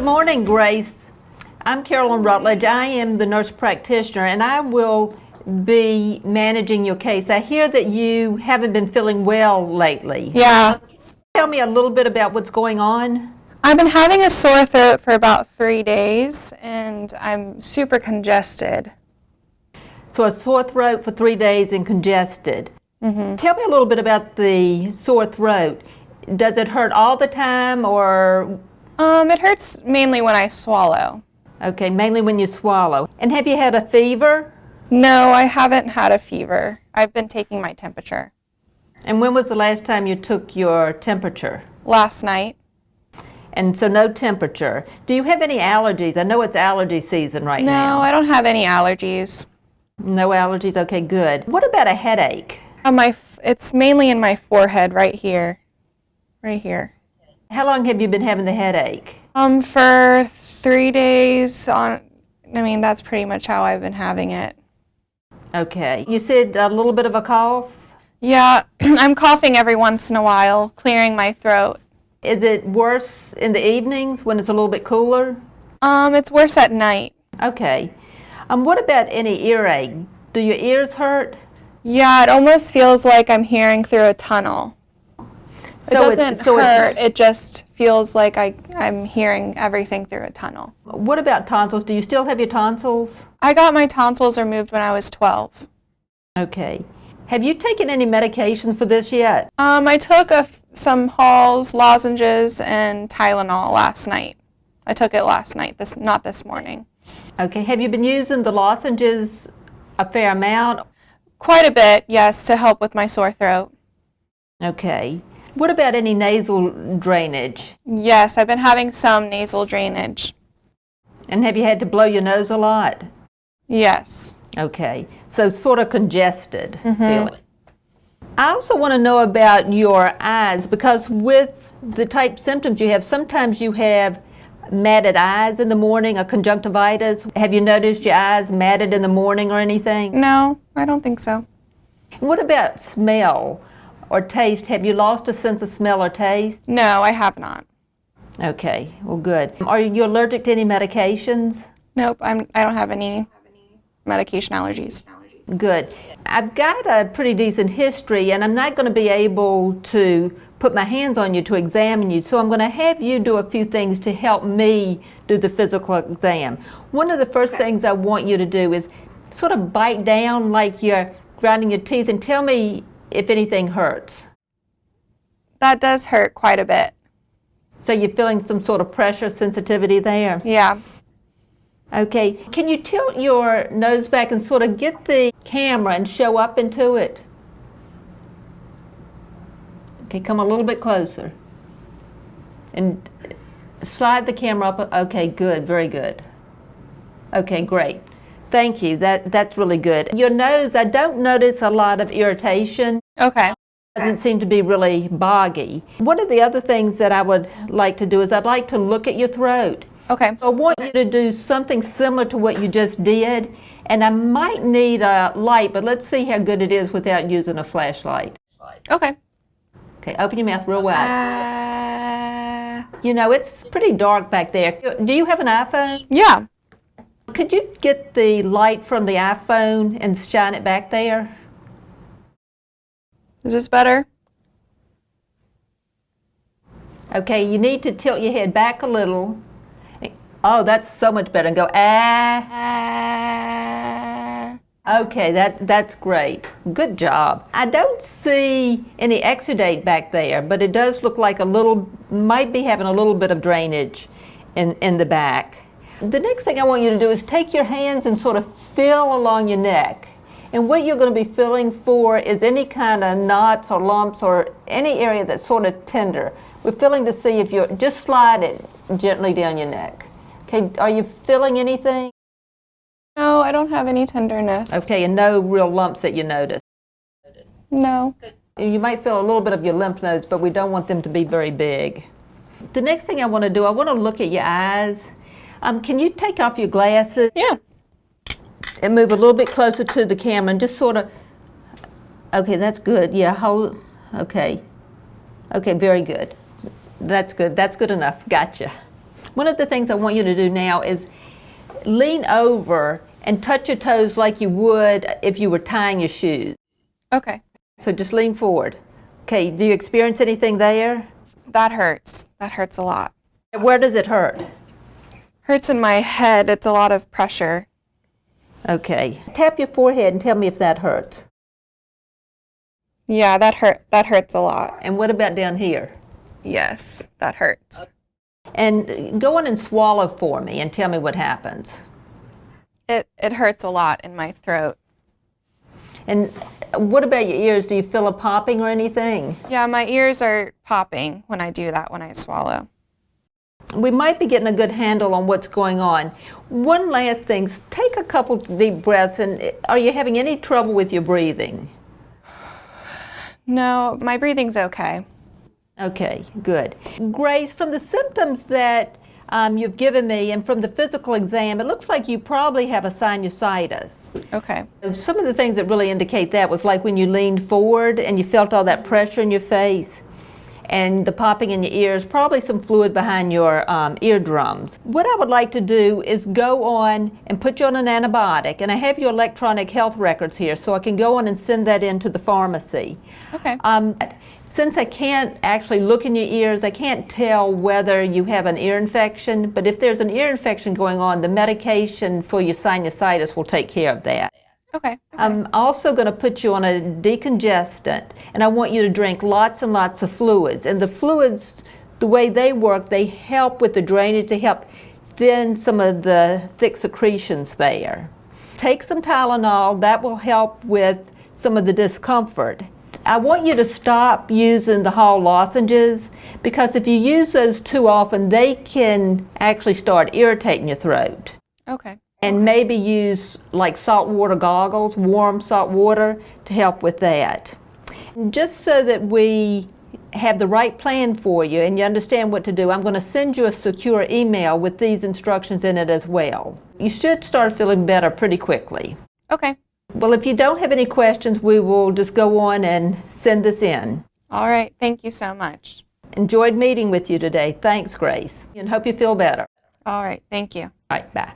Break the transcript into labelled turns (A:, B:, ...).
A: Good morning, Grace. I'm Carolyn Rutledge. I am the nurse practitioner, and I will be managing your case. I hear that you haven't been feeling well lately.
B: Yeah.
A: Tell me a little bit about what's going on.
B: I've been having a sore throat for about 3 days, and I'm super congested.
A: So a sore throat for 3 days and congested.
B: Mm-hmm.
A: Tell me a little bit about the sore throat. Does it hurt all the time, or?
B: It hurts mainly when I swallow.
A: Okay, mainly when you swallow. And have you had a fever?
B: No, I haven't had a fever. I've been taking my temperature.
A: And when was the last time you took your temperature?
B: Last night.
A: And so no temperature. Do you have any allergies? I know it's allergy season right now.
B: No, I don't have any allergies.
A: No allergies? Okay, good. What about a headache?
B: It's mainly in my forehead right here. Right here.
A: How long have you been having the headache?
B: For 3 days that's pretty much how I've been having it.
A: Okay. You said a little bit of a cough?
B: Yeah, I'm coughing every once in a while, clearing my throat.
A: Is it worse in the evenings when it's a little bit cooler?
B: It's worse at night.
A: Okay. What about any earache? Do your ears hurt?
B: Yeah, it almost feels like I'm hearing through a tunnel. It doesn't hurt, it just feels like I'm hearing everything through a tunnel.
A: What about tonsils? Do you still have your tonsils?
B: I got my tonsils removed when I was 12.
A: Okay. Have you taken any medications for this yet?
B: I took some Halls, lozenges, and Tylenol last night. I took it last night, not this morning.
A: Okay. Have you been using the lozenges a fair amount?
B: Quite a bit, yes, to help with my sore throat.
A: Okay. What about any nasal drainage?
B: Yes, I've been having some nasal drainage.
A: And have you had to blow your nose a lot?
B: Yes.
A: Okay. So sort of congested feeling. I also want to know about your eyes, because with the type symptoms you have, sometimes you have matted eyes in the morning, a conjunctivitis. Have you noticed your eyes matted in the morning or anything?
B: No, I don't think so.
A: What about smell or taste? Have you lost a sense of smell or taste?
B: No, I have not.
A: Okay, well, good. Are you allergic to any medications?
B: Nope, I don't have any medication allergies.
A: Good. I've got a pretty decent history, and I'm not going to be able to put my hands on you to examine you, so I'm going to have you do a few things to help me do the physical exam. One of the first things I want you to do is sort of bite down like you're grinding your teeth and tell me if anything hurts.
B: That does hurt quite a bit.
A: So you're feeling some sort of pressure sensitivity there?
B: Yeah.
A: Okay. Can you tilt your nose back and sort of get the camera and show up into it? Okay, come a little bit closer. And slide the camera up. Okay, good, very good. Okay, great. Thank you. That's really good. Your nose, I don't notice a lot of irritation.
B: Okay.
A: It doesn't seem to be really boggy. One of the other things that I would like to do is I'd like to look at your throat.
B: Okay.
A: So I want you to do something similar to what you just did, and I might need a light, but let's see how good it is without using a flashlight.
B: Okay.
A: Okay, open your mouth real wide. You know, it's pretty dark back there. Do you have an iPhone?
B: Yeah.
A: Could you get the light from the iPhone and shine it back there?
B: Is this better?
A: Okay, you need to tilt your head back a little. Oh, that's so much better. And go, ah. Okay, that's great. Good job. I don't see any exudate back there, but it does look like might be having a little bit of drainage in the back. The next thing I want you to do is take your hands and sort of feel along your neck. And what you're going to be feeling for is any kind of knots or lumps or any area that's sort of tender. We're feeling to see if just slide it gently down your neck. Okay, are you feeling anything?
B: No, I don't have any tenderness.
A: Okay, and no real lumps that you notice?
B: No.
A: You might feel a little bit of your lymph nodes, but we don't want them to be very big. The next thing I want to do, I want to look at your eyes. Can you take off your glasses?
B: Yeah.
A: And move a little bit closer to the camera and just sort of, okay, that's good. Yeah, hold, okay. Okay, very good. That's good enough. Gotcha. One of the things I want you to do now is lean over and touch your toes like you would if you were tying your shoes.
B: Okay.
A: So just lean forward. Okay, do you experience anything there?
B: That hurts. That hurts a lot.
A: Where does it hurt?
B: Hurts in my head. It's a lot of pressure.
A: Okay. Tap your forehead and tell me if that hurts.
B: Yeah, that hurts a lot.
A: And what about down here?
B: Yes, that hurts.
A: And go on and swallow for me and tell me what happens.
B: It hurts a lot in my throat.
A: And what about your ears? Do you feel a popping or anything?
B: Yeah, my ears are popping when I do that, when I swallow.
A: We might be getting a good handle on what's going on. One last thing, take a couple deep breaths. And are you having any trouble with your breathing?
B: No, my breathing's okay.
A: Okay, good. Grace, from the symptoms that you've given me and from the physical exam, it looks like you probably have a sinusitis.
B: Okay.
A: Some of the things that really indicate that was like when you leaned forward and you felt all that pressure in your face and the popping in your ears, probably some fluid behind your eardrums. What I would like to do is go on and put you on an antibiotic, and I have your electronic health records here, so I can go on and send that into the pharmacy.
B: Okay.
A: Since I can't actually look in your ears, I can't tell whether you have an ear infection, but if there's an ear infection going on, the medication for your sinusitis will take care of that.
B: Okay.
A: I'm also going to put you on a decongestant, and I want you to drink lots and lots of fluids. And the fluids, the way they work, they help with the drainage, they help thin some of the thick secretions there. Take some Tylenol, that will help with some of the discomfort. I want you to stop using the Hall lozenges, because if you use those too often, they can actually start irritating your throat.
B: Okay.
A: And maybe use like saltwater goggles, warm salt water, to help with that. Just so that we have the right plan for you and you understand what to do, I'm going to send you a secure email with these instructions in it as well. You should start feeling better pretty quickly.
B: Okay.
A: Well, if you don't have any questions, we will just go on and send this in.
B: All right. Thank you so much.
A: Enjoyed meeting with you today. Thanks, Grace, and hope you feel better.
B: All right. Thank you.
A: All right, bye.